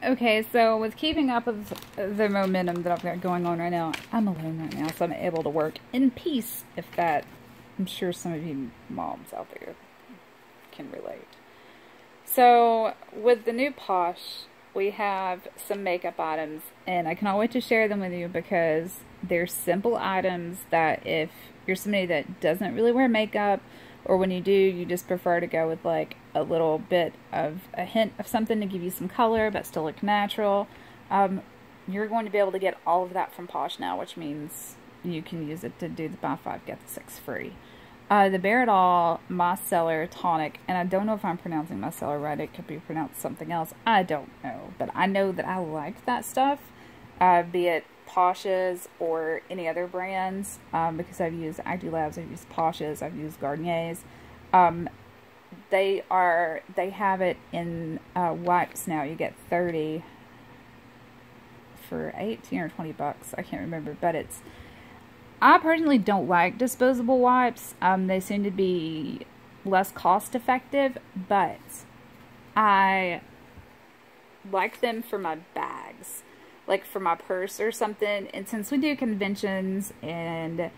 Okay, so with keeping up with the momentum that I've got going on right now, I'm alone right now, so I'm able to work in peace, if that, I'm sure some of you moms out there can relate. So, with the new Posh, we have some makeup items, and I cannot wait to share them with you because they're simple items that if you're somebody that doesn't really wear makeup, or when you do, you just prefer to go with like a little bit of a hint of something to give you some color but still look natural, you're going to be able to get all of that from Posh now, which means you can use it to do the buy 5 get the 6 free. The Bare It All Micellar Tonic, and I don't know if I'm pronouncing micellar right, it could be pronounced something else, I don't know, but I know that I like that stuff, be it Posh's or any other brands, because I've used Actilabs, I've used Posh's, I've used Garnier's. They have it in wipes now. You get 30 for 18 or 20 bucks. I can't remember, but I personally don't like disposable wipes. They seem to be less cost effective, but I like them for my bags, like for my purse or something. And since we do conventions and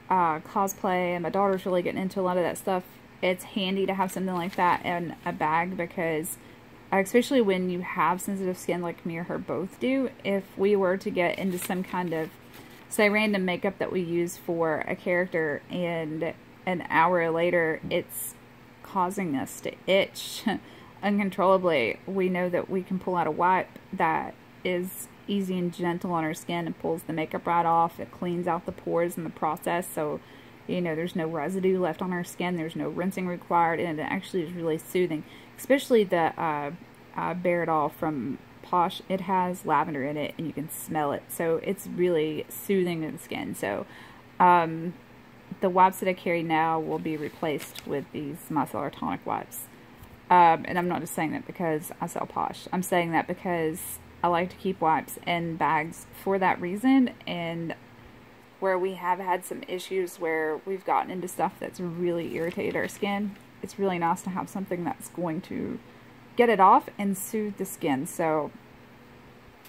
cosplay, and my daughter's really getting into a lot of that stuff, it's handy to have something like that in a bag, because especially when you have sensitive skin like me or her both do, if we were to get into some kind of, say, random makeup that we use for a character and an hour later it's causing us to itch uncontrollably, we know that we can pull out a wipe that is easy and gentle on our skin and pulls the makeup right off. It cleans out the pores in the process, so you know there's no residue left on our skin, there's no rinsing required, and it actually is really soothing. Especially the Bare It All from Posh, it has lavender in it and you can smell it, so it's really soothing to the skin. So the wipes that I carry now will be replaced with these micellar tonic wipes, and I'm not just saying that because I sell Posh. I'm saying that because I like to keep wipes in bags for that reason, and where we have had some issues where we've gotten into stuff that's really irritated our skin, it's really nice to have something that's going to get it off and soothe the skin. So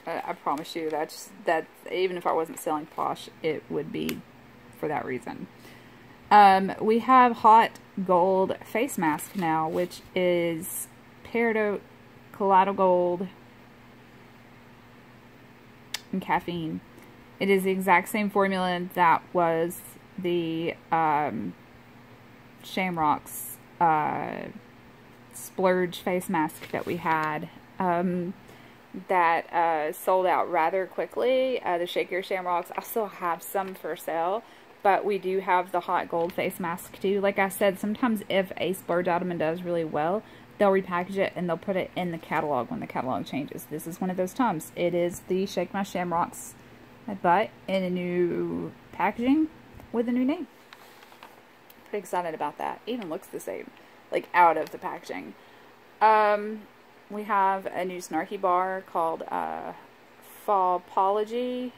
I promise you that even if I wasn't selling Posh, it would be for that reason. We have Hot Gold Face Mask now, which is peridot, colloidal gold, and caffeine. It is the exact same formula that was the Shamrock's Splurge face mask that we had, that sold out rather quickly. The Shake Your Shamrocks, I still have some for sale, but we do have the Hot Gold face mask too. Like I said, sometimes if a Splurge item does really well, they'll repackage it and they'll put it in the catalog when the catalog changes. This is one of those times. It is the Shake My Shamrocks, but in a new packaging with a new name. Pretty excited about that. Even looks the same, like out of the packaging. We have a new snarky bar called Fallpology.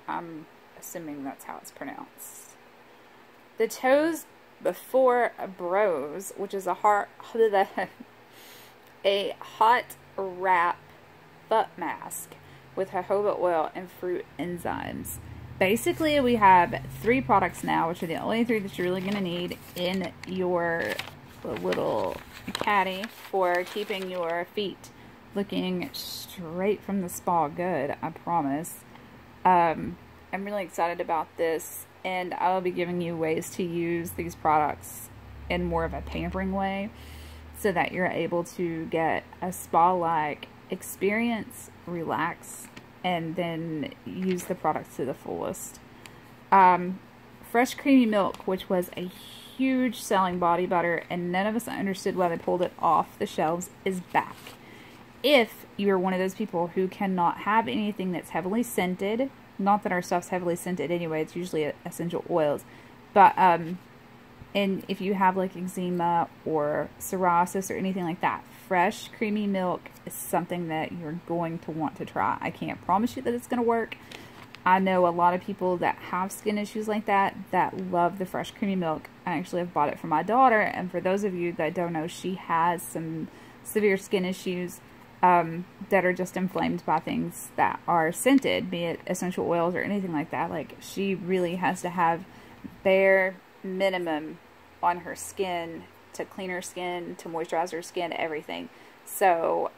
I'm assuming that's how it's pronounced. The Toes Before Bros, which is a hot wrap butt mask with jojoba oil and fruit enzymes. Basically, we have 3 products now, which are the only 3 that you're really going to need in your little caddy for keeping your feet looking straight from the spa good, I promise. I'm really excited about this, and I'll be giving you ways to use these products in more of a pampering way so that you're able to get a spa-like experience, relax, and then use the products to the fullest. Fresh Creamy Milk, which was a huge selling body butter, and none of us understood why they pulled it off the shelves, is back. If you're one of those people who cannot have anything that's heavily scented, not that our stuff's heavily scented anyway, it's usually essential oils, but and if you have like eczema or psoriasis or anything like that, Fresh Creamy Milk is something that you're going to want to try. I can't promise you that it's going to work. I know a lot of people that have skin issues like that love the Fresh Creamy Milk. I actually have bought it for my daughter, and for those of you that don't know, she has some severe skin issues. that are just inflamed by things that are scented, be it essential oils or anything like that. Like, she really has to have bare minimum on her skin to clean her skin, to moisturize her skin, everything. So,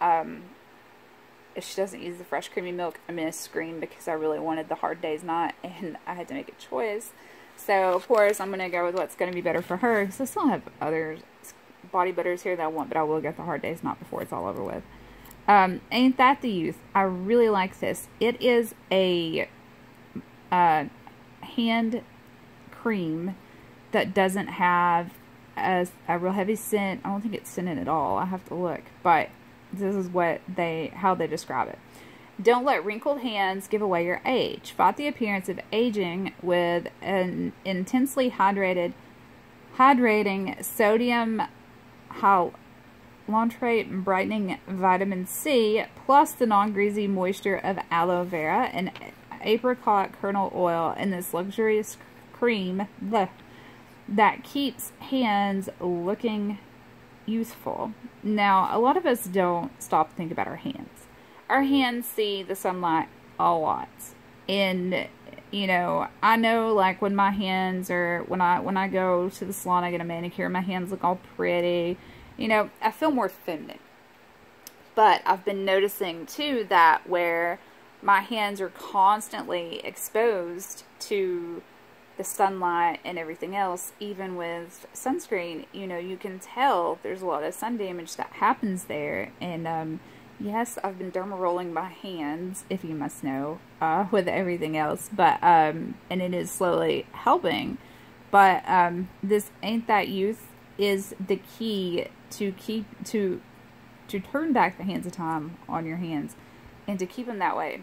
if she doesn't use the fresh creamy milk, I'm going to scream because I really wanted the Hard Day's Knot, and I had to make a choice. So, of course, I'm going to go with what's going to be better for her, because I still have other body butters here that I want, but I will get the Hard Day's Knot before it's all over with. Ain't That the Youth? I really like this. It is a hand cream that doesn't have a real heavy scent. I don't think it's scented at all. I have to look, but this is how they describe it. Don't let wrinkled hands give away your age. Fight the appearance of aging with an intensely hydrating sodium hyaluronic and brightening vitamin C, plus the non-greasy moisture of aloe vera and apricot kernel oil in this luxurious cream that keeps hands looking youthful. Now, a lot of us don't stop to think about our hands. Our hands see the sunlight a lot. And, you know, I know, like, when my hands are, when I go to the salon, I get a manicure, my hands look all pretty. You know, I feel more feminine. But I've been noticing, too, that where my hands are constantly exposed to the sunlight and everything else, even with sunscreen, you know, you can tell there's a lot of sun damage that happens there. And, yes, I've been derma rolling my hands, if you must know, with everything else, but, and it is slowly helping. But, this Ain't That Youth is the key to turn back the hands of time on your hands and to keep them that way.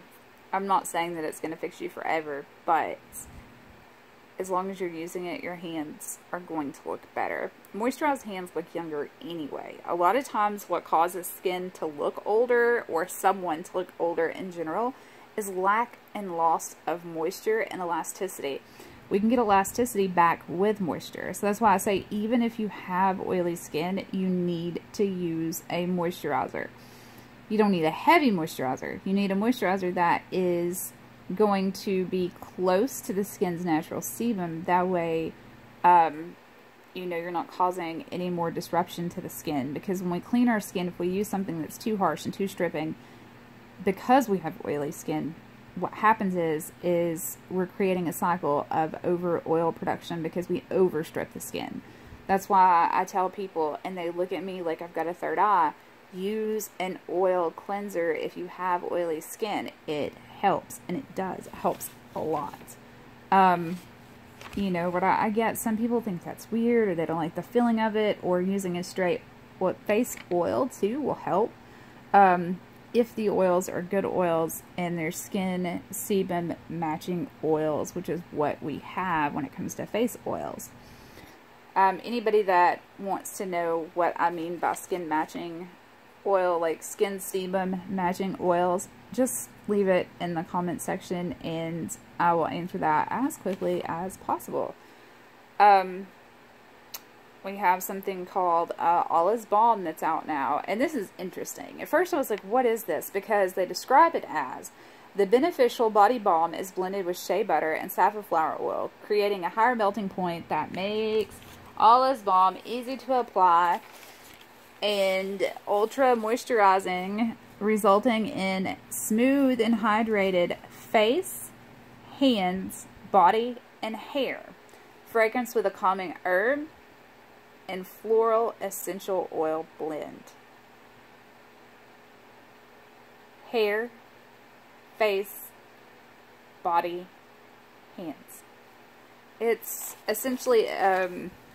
I'm not saying that it's going to fix you forever, but as long as you're using it, your hands are going to look better. Moisturized hands look younger anyway. A lot of times what causes skin to look older, or someone to look older in general, is lack and loss of moisture and elasticity. We can get elasticity back with moisture. So that's why I say, even if you have oily skin, you need to use a moisturizer. You don't need a heavy moisturizer. You need a moisturizer that is going to be close to the skin's natural sebum. That way, you know, you're not causing any more disruption to the skin. Because when we clean our skin, if we use something that's too harsh and too stripping, because we have oily skin, what happens is we're creating a cycle of over oil production because we overstrip the skin. That's why I tell people, and they look at me like I've got a third eye, use an oil cleanser if you have oily skin. It helps, and it does. It helps a lot. You know, but I get some people think that's weird, or they don't like the feeling of it, or using a straight face oil too will help. If the oils are good oils and they're skin sebum matching oils, which is what we have when it comes to face oils. Anybody that wants to know what I mean by skin matching oil, like skin sebum matching oils, just leave it in the comment section and I will answer that as quickly as possible. We have something called Allah's Balm that's out now, and this is interesting. At first I was like, what is this? Because they describe it as the beneficial body balm is blended with shea butter and safflower oil, creating a higher melting point that makes Allah's Balm easy to apply and ultra moisturizing, resulting in smooth and hydrated face, hands, body, and hair. Fragrance with a calming herb and floral essential oil blend. Hair, face, body, hands. It's essentially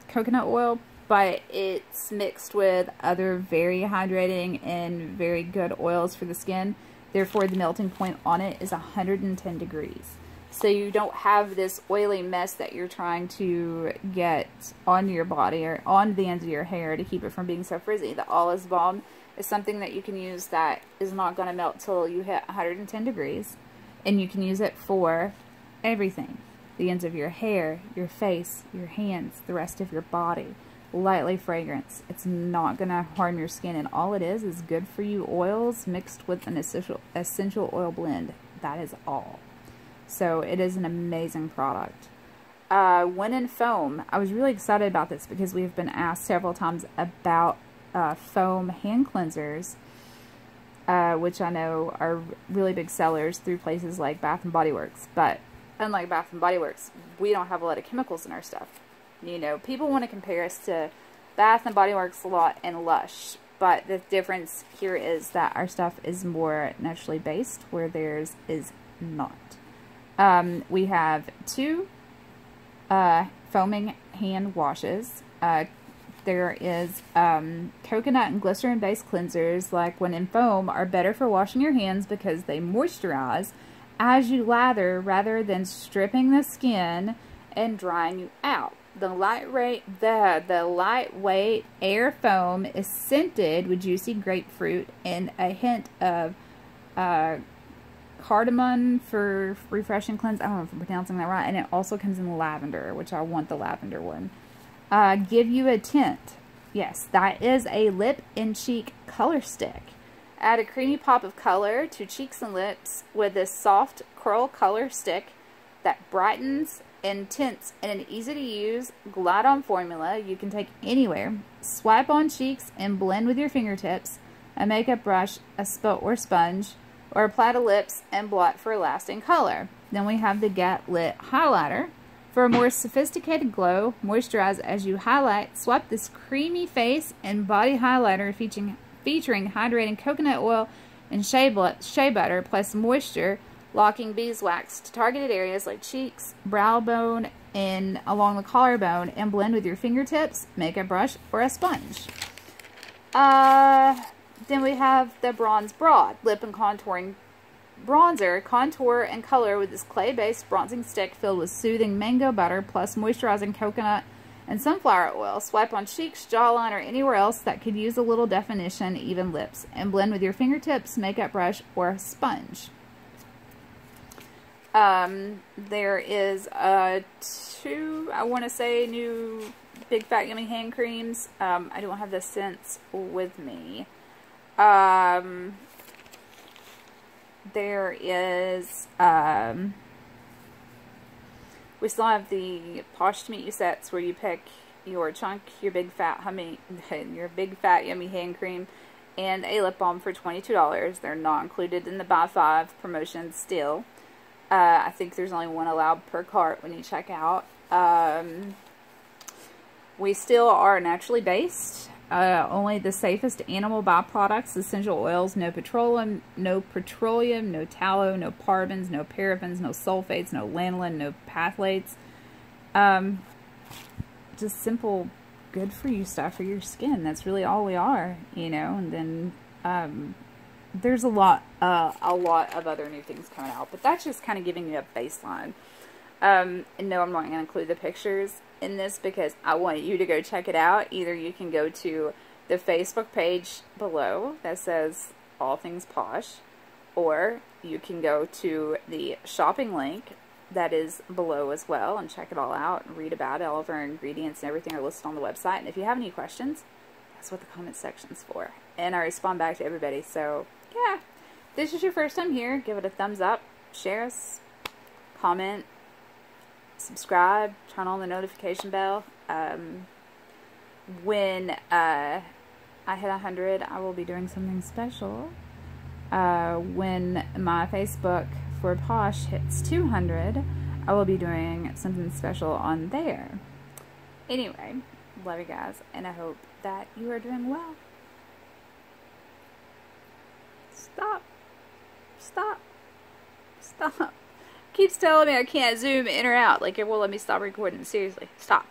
coconut oil, but it's mixed with other very hydrating and very good oils for the skin. Therefore, the melting point on it is 110 degrees. So you don't have this oily mess that you're trying to get on your body or on the ends of your hair to keep it from being so frizzy. The Allah's Balm is something that you can use that is not going to melt till you hit 110 degrees. And you can use it for everything. The ends of your hair, your face, your hands, the rest of your body. lightly fragrance. It's not going to harm your skin, and all it is good for you oils mixed with an essential oil blend. That is all. So it is an amazing product. When in foam, I was really excited about this because we've been asked several times about foam hand cleansers, which I know are really big sellers through places like Bath and Body Works. But unlike Bath and Body Works, we don't have a lot of chemicals in our stuff. You know, people want to compare us to Bath and Body Works a lot and Lush, but the difference here is that our stuff is more naturally based, where theirs is not. We have 2 foaming hand washes. There is coconut and glycerin based cleansers, like When in Foam, are better for washing your hands because they moisturize as you lather rather than stripping the skin and drying you out. The lightweight air foam is scented with juicy grapefruit and a hint of cardamom for refreshing cleanse. I don't know if I'm pronouncing that right. And it also comes in lavender, which I want the lavender one. Give you a tint. Yes, that is a lip and cheek color stick. Add a creamy pop of color to cheeks and lips with this soft curl color stick that brightens and tints in an easy-to-use, glide-on formula you can take anywhere. Swipe on cheeks and blend with your fingertips, a makeup brush, a sponge, or apply to lips and blot for a lasting color. Then we have the Get Lit Highlighter. For a more sophisticated glow, moisturize as you highlight. Swap this creamy face and body highlighter featuring hydrating coconut oil and shea butter plus moisture locking beeswax to targeted areas like cheeks, brow bone, and along the collarbone, and blend with your fingertips, makeup brush, or a sponge. Then we have the Bronze Broad Lip and Contouring Bronzer. Contour and color with this clay-based bronzing stick filled with soothing mango butter plus moisturizing coconut and sunflower oil. Swipe on cheeks, jawline, or anywhere else that could use a little definition, even lips, and blend with your fingertips, makeup brush, or a sponge. There is 2, I want to say, new Big Fat Yummy hand creams. I don't have the scents with me. There is, we still have the Posh to Meet You sets where you pick your chunk, your big fat yummy hand cream, and a lip balm for $22. They're not included in the buy 5 promotion still. I think there's only 1 allowed per cart when you check out. We still are naturally based. Only the safest animal byproducts, essential oils, no petroleum, no tallow, no parabens, no parabens, no sulfates, no lanolin, no phthalates. Just simple, good for you stuff for your skin. That's really all we are, you know. And then there's a lot of other new things coming out, but that's just kind of giving you a baseline. And no, I'm not going to include the pictures in this because I want you to go check it out. Either you can go to the Facebook page below that says All Things Posh, or you can go to the shopping link that is below as well and check it all out and read about it. All of our ingredients and everything are listed on the website. And if you have any questions, that's what the comment section's for. And I respond back to everybody. So yeah, if this is your first time here, give it a thumbs up, share us, comment, subscribe, turn on the notification bell. When I hit 100, I will be doing something special. When my Facebook for Posh hits 200, I will be doing something special on there. Anyway, love you guys, and I hope that you are doing well. Stop. Stop. Stop. Keeps telling me I can't zoom in or out. Like, it won't let me stop recording. Seriously. Stop.